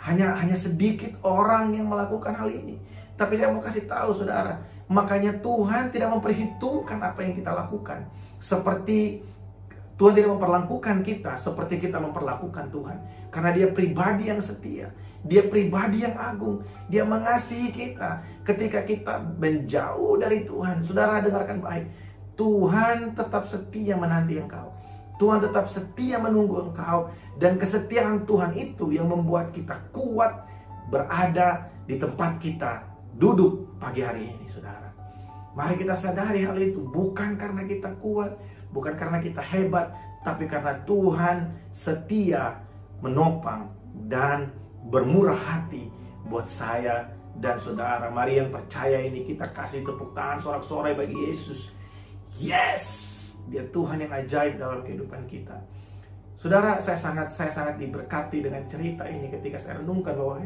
Speaker 1: Hanya sedikit orang yang melakukan hal ini. Tapi saya mau kasih tahu saudara, makanya Tuhan tidak memperhitungkan apa yang kita lakukan. Seperti Tuhan tidak memperlakukan kita seperti kita memperlakukan Tuhan. Karena Dia pribadi yang setia, Dia pribadi yang agung, Dia mengasihi kita. Ketika kita menjauh dari Tuhan, saudara dengarkan baik, Tuhan tetap setia menanti engkau. Tuhan tetap setia menunggu engkau. Dan kesetiaan Tuhan itu yang membuat kita kuat berada di tempat kita duduk pagi hari ini, saudara. Mari kita sadari hal itu. Bukan karena kita kuat, bukan karena kita hebat, tapi karena Tuhan setia menopang dan bermurah hati buat saya dan saudara. Mari yang percaya ini kita kasih tepuk tangan sorak-sorai bagi Yesus. Yes, Dia Tuhan yang ajaib dalam kehidupan kita. Saudara, saya sangat diberkati dengan cerita ini ketika saya renungkan bahwa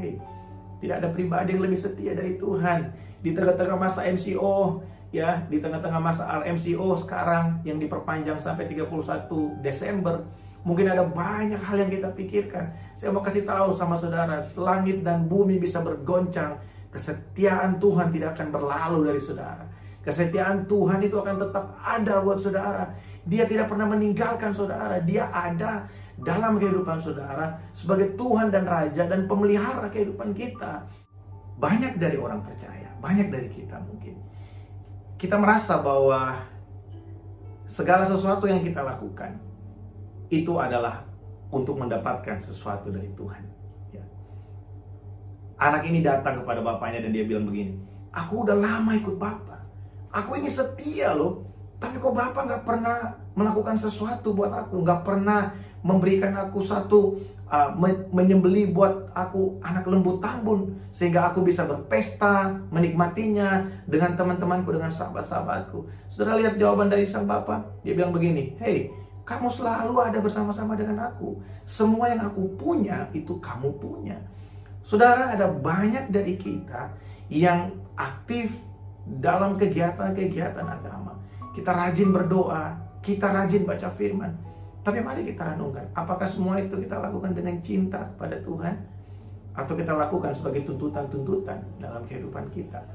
Speaker 1: tidak ada pribadi yang lebih setia dari Tuhan. Di tengah-tengah masa MCO, ya, di tengah-tengah masa RMCO sekarang yang diperpanjang sampai 31 Desember, mungkin ada banyak hal yang kita pikirkan. Saya mau kasih tahu sama saudara, langit dan bumi bisa bergoncang, kesetiaan Tuhan tidak akan berlalu dari saudara. Kesetiaan Tuhan itu akan tetap ada buat saudara. Dia tidak pernah meninggalkan saudara. Dia ada dalam kehidupan saudara sebagai Tuhan dan Raja dan pemelihara kehidupan kita. Banyak dari orang percaya, banyak dari kita mungkin, kita merasa bahwa segala sesuatu yang kita lakukan itu adalah untuk mendapatkan sesuatu dari Tuhan. Ya. Anak ini datang kepada bapaknya dan dia bilang begini, aku udah lama ikut bapak, aku ini setia loh, tapi kok bapak gak pernah melakukan sesuatu buat aku, gak pernah memberikan aku satu menyembeli buat aku anak lembu tambun sehingga aku bisa berpesta, menikmatinya dengan teman-temanku, dengan sahabat-sahabatku. Saudara lihat jawaban dari sang bapak. Dia bilang begini, hey, kamu selalu ada bersama-sama dengan aku. Semua yang aku punya itu kamu punya. Saudara, ada banyak dari kita yang aktif dalam kegiatan-kegiatan agama. Kita rajin berdoa, kita rajin baca firman. Tapi mari kita renungkan, apakah semua itu kita lakukan dengan cinta kepada Tuhan? Atau kita lakukan sebagai tuntutan-tuntutan dalam kehidupan kita?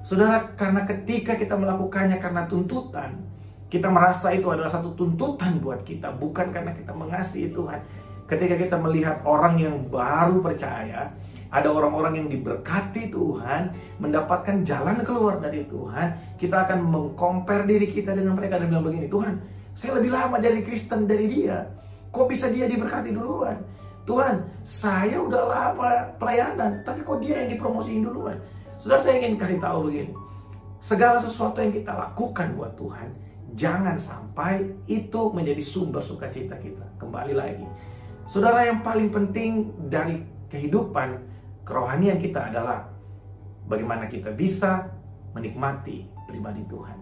Speaker 1: Saudara, karena ketika kita melakukannya karena tuntutan, kita merasa itu adalah satu tuntutan buat kita, bukan karena kita mengasihi Tuhan. Ketika kita melihat orang yang baru percaya, ada orang-orang yang diberkati Tuhan, mendapatkan jalan keluar dari Tuhan, kita akan meng-compare diri kita dengan mereka dan bilang begini, Tuhan, saya lebih lama jadi Kristen dari dia. Kok bisa dia diberkati duluan? Tuhan, saya udah lama pelayanan, tapi kok dia yang dipromosiin duluan? Saudara, saya ingin kasih tahu begini. Segala sesuatu yang kita lakukan buat Tuhan, jangan sampai itu menjadi sumber sukacita kita. Kembali lagi. Saudara, yang paling penting dari kehidupan kerohanian kita adalah bagaimana kita bisa menikmati pribadi Tuhan.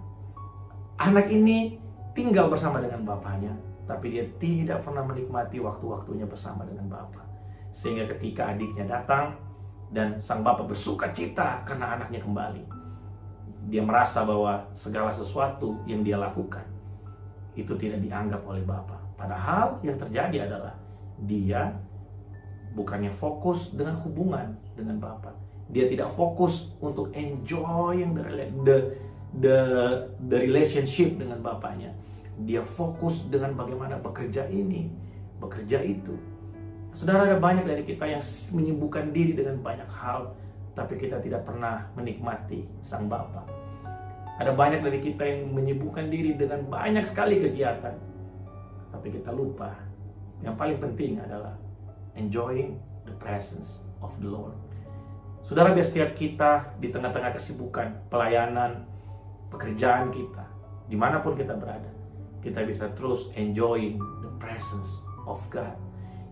Speaker 1: Anak ini tinggal bersama dengan bapaknya, tapi dia tidak pernah menikmati waktu-waktunya bersama dengan bapak. Sehingga ketika adiknya datang dan sang bapak bersuka cita karena anaknya kembali, dia merasa bahwa segala sesuatu yang dia lakukan itu tidak dianggap oleh bapak. Padahal yang terjadi adalah dia bukannya fokus dengan hubungan dengan bapak. Dia tidak fokus untuk enjoying the relationship dengan bapaknya. Dia fokus dengan bagaimana bekerja ini, bekerja itu. Saudara, ada banyak dari kita yang menyibukkan diri dengan banyak hal, tapi kita tidak pernah menikmati sang Bapa. Ada banyak dari kita yang menyibukkan diri dengan banyak sekali kegiatan, tapi kita lupa yang paling penting adalah enjoying the presence of the Lord. Saudara, biar setiap kita di tengah-tengah kesibukan, pelayanan, pekerjaan kita, dimanapun kita berada, kita bisa terus enjoying the presence of God.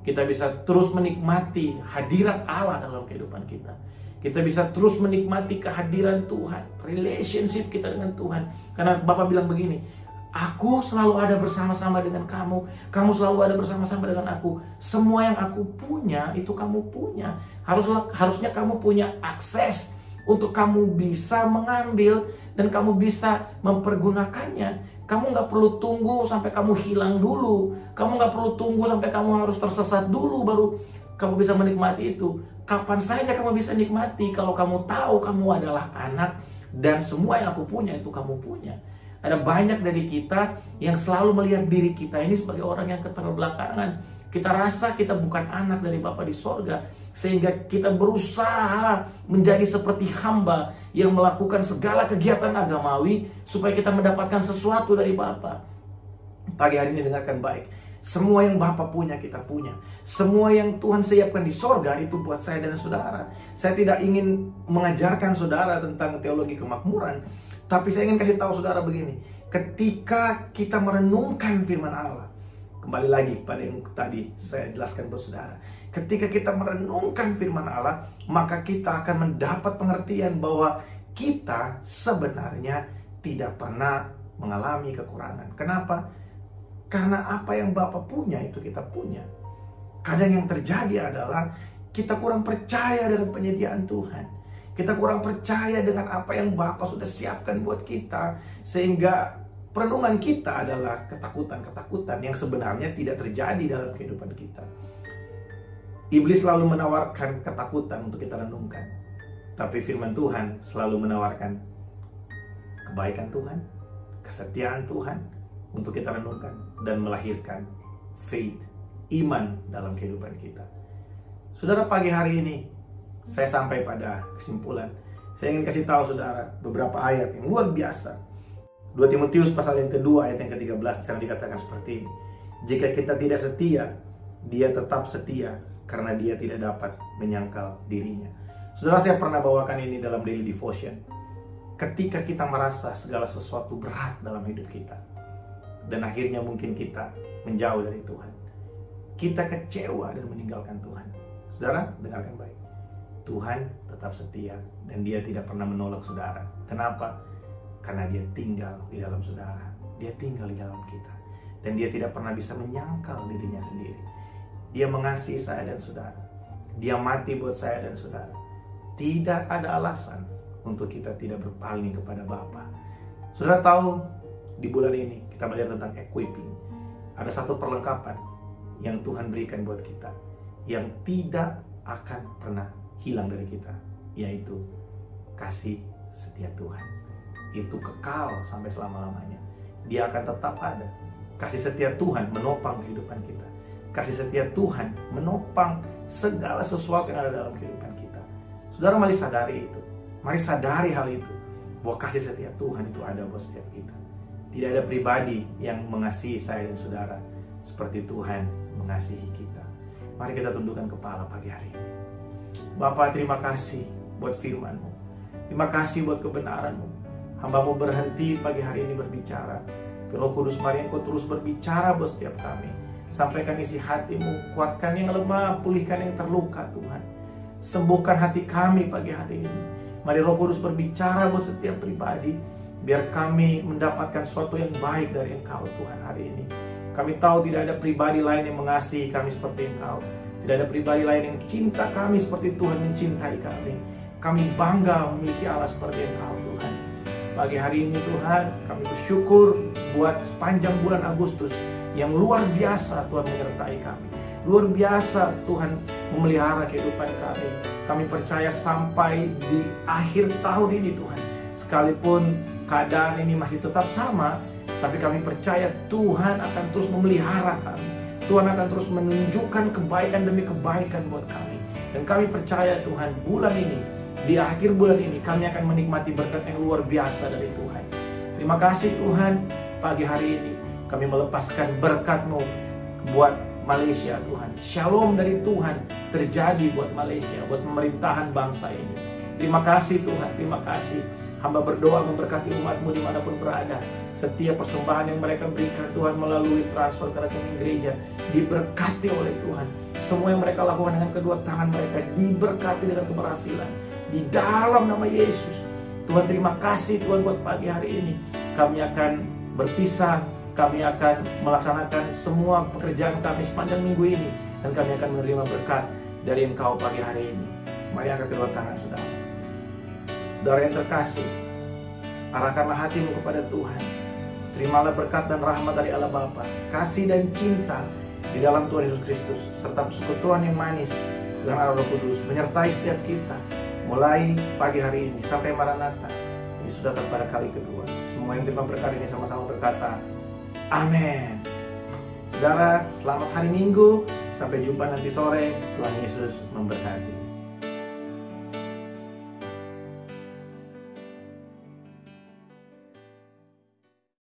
Speaker 1: Kita bisa terus menikmati hadirat Allah dalam kehidupan kita. Kita bisa terus menikmati kehadiran Tuhan, relationship kita dengan Tuhan. Karena Bapa bilang begini, aku selalu ada bersama-sama dengan kamu, kamu selalu ada bersama-sama dengan aku. Semua yang aku punya, itu kamu punya. Harusnya kamu punya akses untuk kamu bisa mengambil dan kamu bisa mempergunakannya. Kamu nggak perlu tunggu sampai kamu hilang dulu. Kamu nggak perlu tunggu sampai kamu harus tersesat dulu baru kamu bisa menikmati itu. Kapan saja kamu bisa nikmati kalau kamu tahu kamu adalah anak dan semua yang aku punya itu kamu punya. Ada banyak dari kita yang selalu melihat diri kita ini sebagai orang yang keterbelakangan. Kita rasa kita bukan anak dari Bapa di sorga, sehingga kita berusaha menjadi seperti hamba yang melakukan segala kegiatan agamawi supaya kita mendapatkan sesuatu dari Bapa. Pagi hari ini dengarkan baik. Semua yang Bapa punya, kita punya. Semua yang Tuhan siapkan di sorga itu buat saya dan saudara. Saya tidak ingin mengajarkan saudara tentang teologi kemakmuran, tapi saya ingin kasih tahu saudara begini. Ketika kita merenungkan firman Allah, kembali lagi pada yang tadi saya jelaskan buat saudara. Ketika kita merenungkan firman Allah, maka kita akan mendapat pengertian bahwa kita sebenarnya tidak pernah mengalami kekurangan. Kenapa? Karena apa yang Bapa punya itu kita punya. Kadang yang terjadi adalah kita kurang percaya dengan penyediaan Tuhan. Kita kurang percaya dengan apa yang Bapa sudah siapkan buat kita. Sehingga perenungan kita adalah ketakutan-ketakutan yang sebenarnya tidak terjadi dalam kehidupan kita. Iblis selalu menawarkan ketakutan untuk kita renungkan. Tapi firman Tuhan selalu menawarkan kebaikan Tuhan, kesetiaan Tuhan untuk kita renungkan dan melahirkan faith, iman dalam kehidupan kita. Saudara, pagi hari ini saya sampai pada kesimpulan. Saya ingin kasih tahu saudara beberapa ayat yang luar biasa. 2 Timotius pasal yang kedua ayat yang ke-13 yang dikatakan seperti ini. Jika kita tidak setia, dia tetap setia karena dia tidak dapat menyangkal dirinya. Saudara, saya pernah bawakan ini dalam daily devotion. Ketika kita merasa segala sesuatu berat dalam hidup kita, dan akhirnya mungkin kita menjauh dari Tuhan, kita kecewa dan meninggalkan Tuhan. Saudara, dengarkan baik. Tuhan tetap setia dan dia tidak pernah menolak saudara. Kenapa? Karena dia tinggal di dalam saudara. Dia tinggal di dalam kita. Dan dia tidak pernah bisa menyangkal dirinya sendiri. Dia mengasihi saya dan saudara. Dia mati buat saya dan saudara. Tidak ada alasan untuk kita tidak berpaling kepada Bapa. Saudara tahu, di bulan ini kita belajar tentang equipping. Ada satu perlengkapan yang Tuhan berikan buat kita, yang tidak akan pernah hilang dari kita, yaitu kasih setia Tuhan. Itu kekal sampai selama-lamanya. Dia akan tetap ada. Kasih setia Tuhan menopang kehidupan kita. Kasih setia Tuhan menopang segala sesuatu yang ada dalam kehidupan kita. Saudara, mari sadari itu. Mari sadari hal itu, bahwa kasih setia Tuhan itu ada buat setiap kita. Tidak ada pribadi yang mengasihi saya dan saudara seperti Tuhan mengasihi kita. Mari kita tundukkan kepala pagi hari ini. Bapa, terima kasih buat firman-Mu. Terima kasih buat kebenaran-Mu. Hamba-Mu berhenti pagi hari ini berbicara. Roh Kudus, mari Engkau terus berbicara buat setiap kami. Sampaikan isi hati-Mu, kuatkan yang lemah, pulihkan yang terluka Tuhan. Sembuhkan hati kami pagi hari ini. Mari Roh Kudus berbicara buat setiap pribadi. Biar kami mendapatkan sesuatu yang baik dari Engkau Tuhan hari ini. Kami tahu tidak ada pribadi lain yang mengasihi kami seperti Engkau. Tidak ada pribadi lain yang cinta kami seperti Tuhan mencintai kami. Kami bangga memiliki Allah seperti Engkau Tuhan. Pagi hari ini Tuhan, kami bersyukur buat sepanjang bulan Agustus yang luar biasa Tuhan menyertai kami. Luar biasa Tuhan memelihara kehidupan kami. Kami percaya sampai di akhir tahun ini Tuhan, sekalipun keadaan ini masih tetap sama, tapi kami percaya Tuhan akan terus memelihara kami. Tuhan akan terus menunjukkan kebaikan demi kebaikan buat kami. Dan kami percaya Tuhan, bulan ini, di akhir bulan ini, kami akan menikmati berkat yang luar biasa dari Tuhan. Terima kasih Tuhan, pagi hari ini kami melepaskan berkat-Mu buat Malaysia Tuhan. Shalom dari Tuhan terjadi buat Malaysia, buat pemerintahan bangsa ini. Terima kasih Tuhan, terima kasih. Hamba berdoa memberkati umat-Mu dimanapun berada. Setiap persembahan yang mereka berikan Tuhan melalui transfer ke rekening gereja diberkati oleh Tuhan. Semua yang mereka lakukan dengan kedua tangan mereka diberkati dengan keberhasilan. Di dalam nama Yesus. Tuhan, terima kasih Tuhan buat pagi hari ini. Kami akan berpisah, kami akan melaksanakan semua pekerjaan kami sepanjang minggu ini, dan kami akan menerima berkat dari Engkau pagi hari ini. Mari angkat kedua tangan saudara. Saudara yang terkasih, arahkanlah hatimu kepada Tuhan. Terimalah berkat dan rahmat dari Allah Bapa, kasih dan cinta di dalam Tuhan Yesus Kristus, serta persekutuan yang manis dengan Allah Roh Kudus menyertai setiap kita mulai pagi hari ini sampai Maranatha. Yesus datang pada kali kedua. Semua yang terima berkat ini sama-sama berkata amin. Saudara, selamat hari Minggu. Sampai jumpa nanti sore. Tuhan Yesus memberkati.